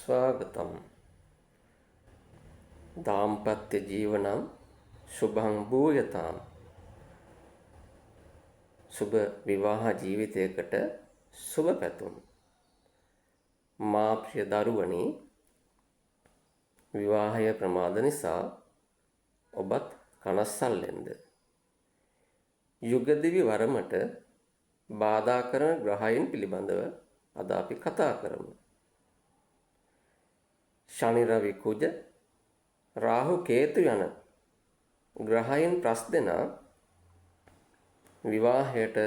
ස්වාගතම් දාම්පත්‍ය ජීවනම් සුභං භූයතාම් සුභ විවාහ ජීවිතයකට සුභ පැතුම් මා ප්‍රිය දරුවනි විවාහය ප්‍රමාද නිසා ඔබත් කනස්සල්ලෙන්ද යුගදිවි වරමට බාධා කරන ග්‍රහයන් පිළිබඳව අද අපි කතා කරමු. ශනි රවි කුජ රාහු කේතු යන ග්‍රහයන් ප්‍රස් දෙනා විවාහයට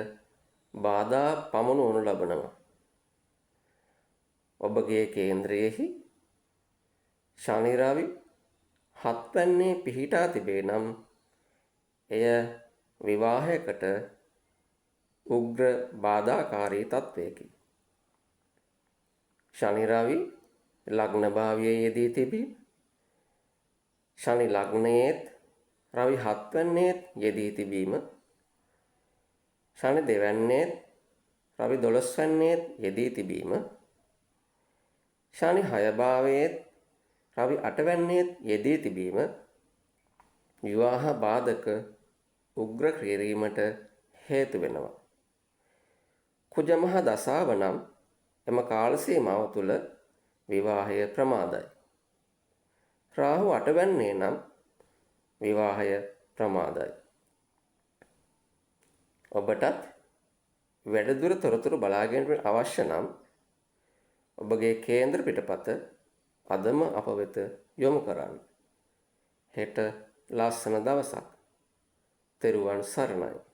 බාධා පමුණුවනු ලබනවා. ඔබගේ කේන්ද්‍රයේහි ශනි රවි හත්වැන්නේ පිහිටා තිබේ නම් එය විවාහයකට උග්‍ර බාධාකාරී තත්වයකි. ශනි රවි ලග්න භාවයේ යෙදී තිබීම ශනි ලග්නයේත් රවි හත්වැන්නේත් යෙදී තිබීම ශනි දෙවැන්නේත් රවි 12 වැන්නේත් යෙදී තිබීම ශනි 6 භාවයේත් රවි 8 වැන්නේත් යෙදී තිබීම විවාහ බාධක උග්‍ර කිරීමට හේතු වෙනවා. කුජ මහ දසාව නම් එම කාල සීමාව තුළ විවාහය ප්‍රමාදයි. රාහු 8 වැන්නේ නම් විවාහය ප්‍රමාදයි. ඔබටත් වැඩිදුර තොරතුරු බලා ගැනීමට අවශ්‍ය නම් ඔබගේ කේන්ද්‍ර පිටපත අදම අප වෙත යොමු කරන්න. හෙට ලස්සන දවසක්. තෙරුවන් සරණයි.